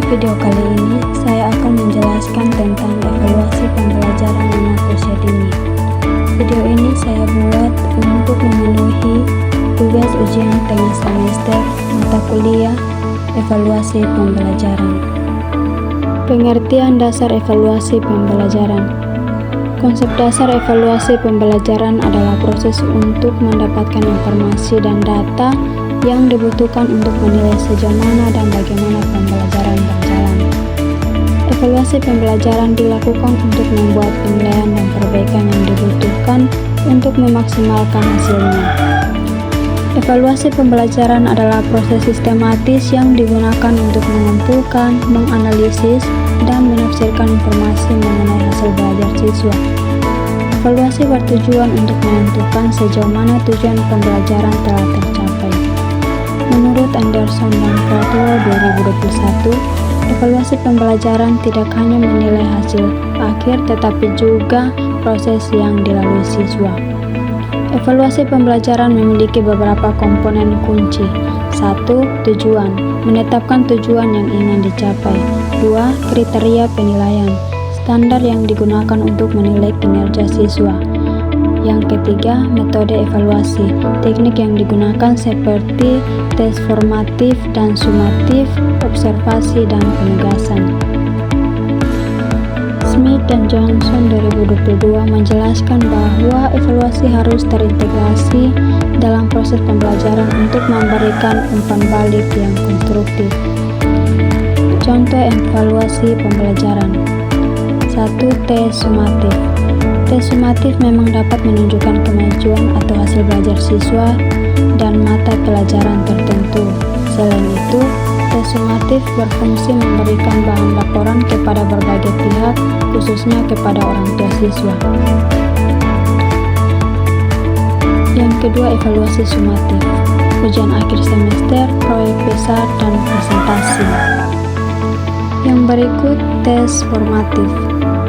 video kali ini, saya akan menjelaskan tentang evaluasi pembelajaran anak usia dini. Video ini saya buat untuk memenuhi tugas ujian tengah semester mata kuliah evaluasi pembelajaran. Pengertian dasar evaluasi pembelajaran. Konsep dasar evaluasi pembelajaran adalah proses untuk mendapatkan informasi dan data yang dibutuhkan untuk menilai sejauh mana dan bagaimana pembelajaran berjalan. Evaluasi pembelajaran dilakukan untuk membuat penilaian dan perbaikan yang dibutuhkan untuk memaksimalkan hasilnya. Evaluasi pembelajaran adalah proses sistematis yang digunakan untuk mengumpulkan, menganalisis, dan menafsirkan informasi mengenai hasil belajar siswa. Evaluasi bertujuan untuk menentukan sejauh mana tujuan pembelajaran telah tercapai. Menurut Anderson dan Caldwell 2021, evaluasi pembelajaran tidak hanya menilai hasil akhir tetapi juga proses yang dilalui siswa. Evaluasi pembelajaran memiliki beberapa komponen kunci. 1. Tujuan. Menetapkan tujuan yang ingin dicapai. 2. Kriteria penilaian. Standar yang digunakan untuk menilai kinerja siswa. Yang ketiga, metode evaluasi. Teknik yang digunakan seperti tes formatif dan sumatif, observasi, dan penegasan. Smith dan Johnson 2022 menjelaskan bahwa evaluasi harus terintegrasi dalam proses pembelajaran untuk memberikan umpan balik yang konstruktif. Contoh evaluasi pembelajaran. 1. Tes sumatif. Tes sumatif memang dapat menunjukkan kemajuan atau hasil belajar siswa dan mata pelajaran tertentu. Selain itu, tes sumatif berfungsi memberikan bahan laporan kepada berbagai pihak, khususnya kepada orang tua siswa. Yang kedua, evaluasi sumatif. Ujian akhir semester, proyek besar, dan presentasi. Yang berikut, tes formatif.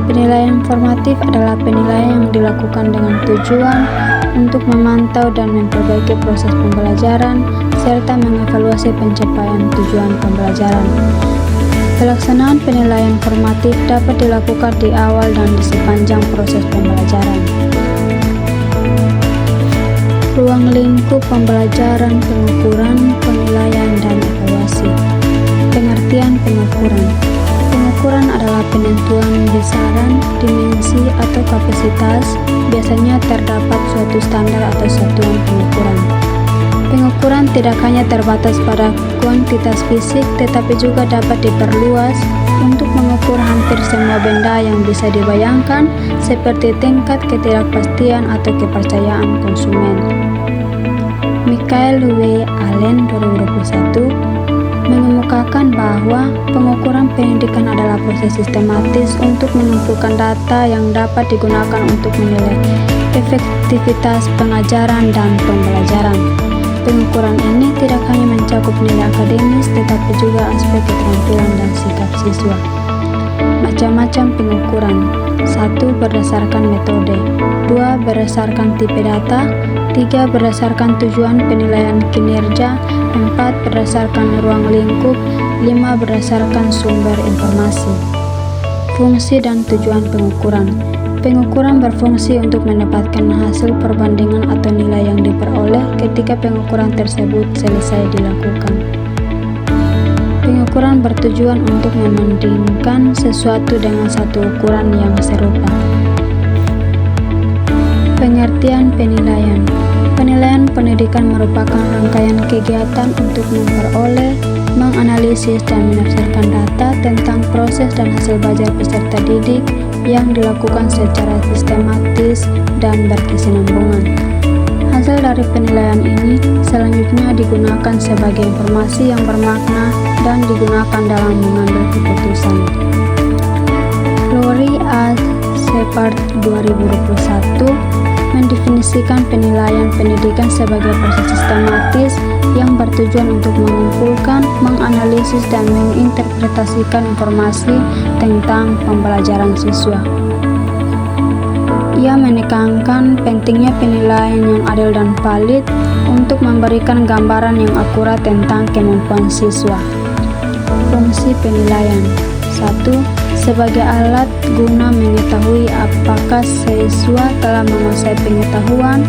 Penilaian formatif adalah penilaian yang dilakukan dengan tujuan untuk memantau dan memperbaiki proses pembelajaran serta mengevaluasi pencapaian tujuan pembelajaran. Pelaksanaan penilaian formatif dapat dilakukan di awal dan di sepanjang proses pembelajaran. Ruang lingkup pembelajaran, pengukuran, penilaian, dan evaluasi. Pengertian pengukuran. Pengukuran adalah penentuan besaran, dimensi, atau kapasitas. Biasanya terdapat suatu standar atau satuan pengukuran. Pengukuran tidak hanya terbatas pada kuantitas fisik, tetapi juga dapat diperluas untuk mengukur hampir semua benda yang bisa dibayangkan, seperti tingkat ketidakpastian atau kepercayaan konsumen. Michael W. Allen 2021 mengemukakan bahwa pengukuran pendidikan adalah proses sistematis untuk mengumpulkan data yang dapat digunakan untuk menilai efektivitas pengajaran dan pembelajaran. Pengukuran ini tidak hanya mencakup nilai akademis, tetapi juga aspek keterampilan dan sikap siswa. Macam-macam pengukuran. 1. Berdasarkan metode. 2. Berdasarkan tipe data. 3. Berdasarkan tujuan penilaian kinerja. 4. Berdasarkan ruang lingkup. 5. Berdasarkan sumber informasi. Fungsi dan tujuan pengukuran. Pengukuran berfungsi untuk mendapatkan hasil perbandingan atau nilai yang diperoleh ketika pengukuran tersebut selesai dilakukan. Pengukuran bertujuan untuk membandingkan sesuatu dengan satu ukuran yang serupa. Pengertian penilaian. Penilaian pendidikan merupakan rangkaian kegiatan untuk memperoleh, menganalisis, dan menafsirkan data tentang proses dan hasil belajar peserta didik yang dilakukan secara sistematis dan berkesinambungan. Hasil dari penilaian ini selanjutnya digunakan sebagai informasi yang bermakna dan digunakan dalam mengambil keputusan. Lori A. Shepard 2021 mendefinisikan penilaian pendidikan sebagai proses sistematis yang bertujuan untuk mengumpulkan, menganalisis, dan menginterpretasikan informasi tentang pembelajaran siswa. Ia menekankan pentingnya penilaian yang adil dan valid untuk memberikan gambaran yang akurat tentang kemampuan siswa. Fungsi penilaian. 1. Sebagai alat guna mengetahui apakah siswa telah menguasai pengetahuan,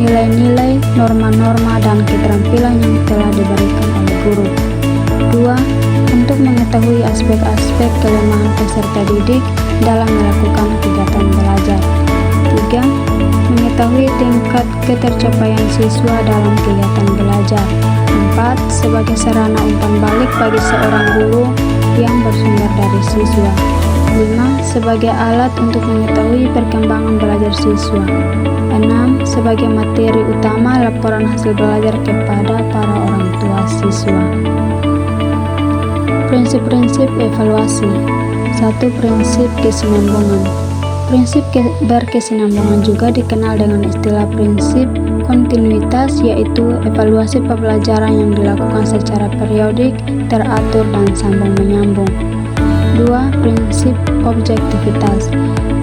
nilai-nilai, norma-norma, dan keterampilan yang telah diberikan oleh guru. 2. Untuk mengetahui aspek-aspek kelemahan peserta didik dalam melakukan kegiatan belajar. 3. Mengetahui tingkat ketercapaian siswa dalam kegiatan belajar. 4. Sebagai sarana umpan balik bagi seorang guru yang bersumber dari siswa. 5. Sebagai alat untuk mengetahui perkembangan belajar siswa. 6. Sebagai materi utama laporan hasil belajar kepada para orang tua siswa. Prinsip-prinsip evaluasi. 1. Prinsip kesinambungan. Prinsip berkesinambungan juga dikenal dengan istilah prinsip kontinuitas, yaitu evaluasi pembelajaran yang dilakukan secara periodik, teratur, dan sambung menyambung. 2. Prinsip objektivitas.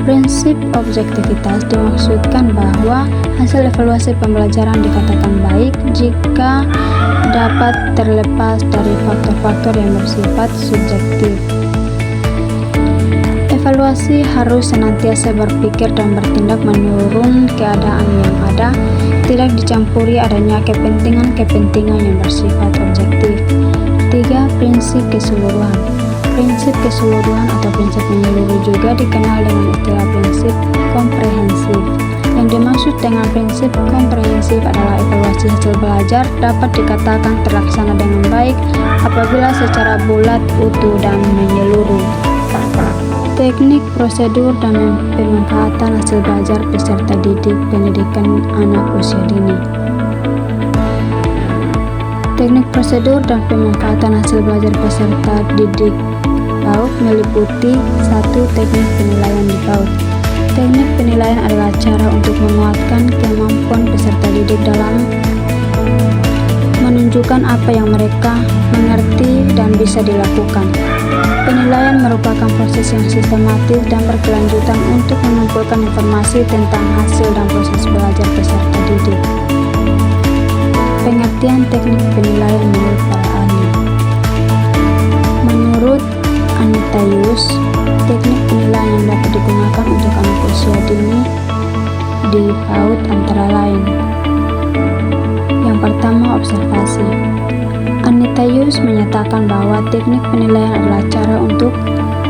Prinsip objektivitas dimaksudkan bahwa hasil evaluasi pembelajaran dikatakan baik jika dapat terlepas dari faktor-faktor yang bersifat subjektif. Evaluasi harus senantiasa berpikir dan bertindak menurun keadaan yang ada, tidak dicampuri adanya kepentingan-kepentingan yang bersifat objektif. 3. Prinsip keseluruhan. Prinsip keseluruhan atau prinsip menyeluruh juga dikenal dengan istilah prinsip komprehensif. Yang dimaksud dengan prinsip komprehensif adalah evaluasi hasil belajar dapat dikatakan terlaksana dengan baik apabila secara bulat, utuh, dan menyeluruh. Teknik, prosedur, dan pemanfaatan hasil belajar peserta didik pendidikan anak usia dini. Teknik, prosedur, dan pemanfaatan hasil belajar peserta didik PAUD meliputi 1. Teknik penilaian di PAUD. Teknik penilaian adalah cara untuk menguatkan kemampuan peserta didik dalam menunjukkan apa yang mereka mengerti dan bisa dilakukan. Penilaian merupakan proses yang sistematis dan berkelanjutan untuk mengumpulkan informasi tentang hasil dan proses belajar peserta didik. Pengertian teknik penilaian menurut para ahli. Menurut Anita Yus, teknik penilaian yang dapat digunakan untuk anak usia dini di PAUD antara lain. Yang pertama, observasi. Anita Yus menyatakan bahwa teknik penilaian adalah cara untuk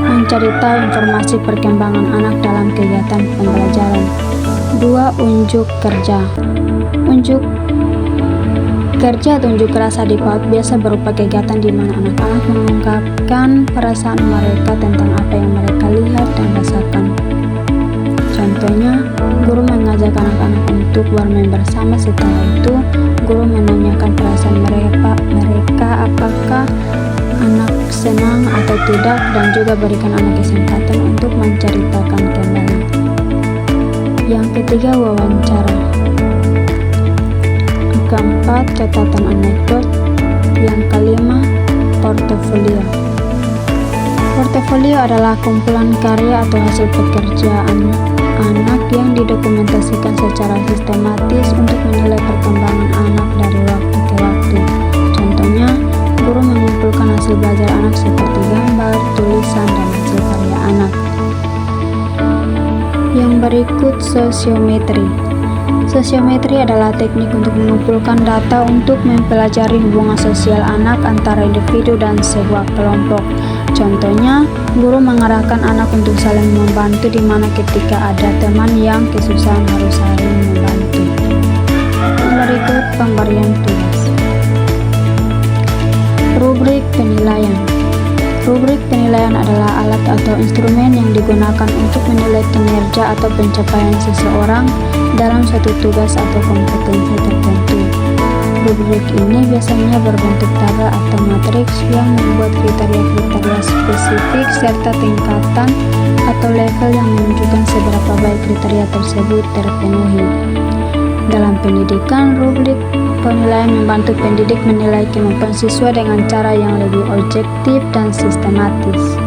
mencari tahu informasi perkembangan anak dalam kegiatan pembelajaran. 2. Unjuk kerja. Unjuk kerja atau unjuk rasa di PAUD biasa berupa kegiatan di mana anak-anak mengungkapkan perasaan mereka tentang apa yang mereka lihat dan rasakan. Contohnya, guru mengajak anak-anak untuk bermain bersama. Setelah itu, guru menanyakan perasaan mereka apakah anak senang atau tidak, dan juga berikan anak kesempatan untuk menceritakan kembali. Yang ketiga, wawancara. Keempat, catatan anekdot. Yang kelima, portofolio. Portofolio adalah kumpulan karya atau hasil pekerjaan anak yang didokumentasikan secara sistematis untuk menilai perkembangan anak dari waktu ke waktu. Contohnya, guru mengumpulkan hasil belajar anak seperti gambar, tulisan, dan hasil karya anak. Yang berikut, sosiometri. Sosiometri adalah teknik untuk mengumpulkan data untuk mempelajari hubungan sosial anak antara individu dan sebuah kelompok. Contohnya, guru mengarahkan anak untuk saling membantu, di mana ketika ada teman yang kesusahan harus saling membantu. Berikut pemberian tugas. Rubrik penilaian. Rubrik penilaian adalah alat atau instrumen yang digunakan untuk menilai kinerja atau pencapaian seseorang dalam suatu tugas atau kompetensi tertentu. Rubrik ini biasanya berbentuk tabel atau matriks yang membuat kriteria-kriteria spesifik serta tingkatan atau level yang menunjukkan seberapa baik kriteria tersebut terpenuhi. Dalam pendidikan, rubrik penilaian membantu pendidik menilai kemampuan siswa dengan cara yang lebih objektif dan sistematis.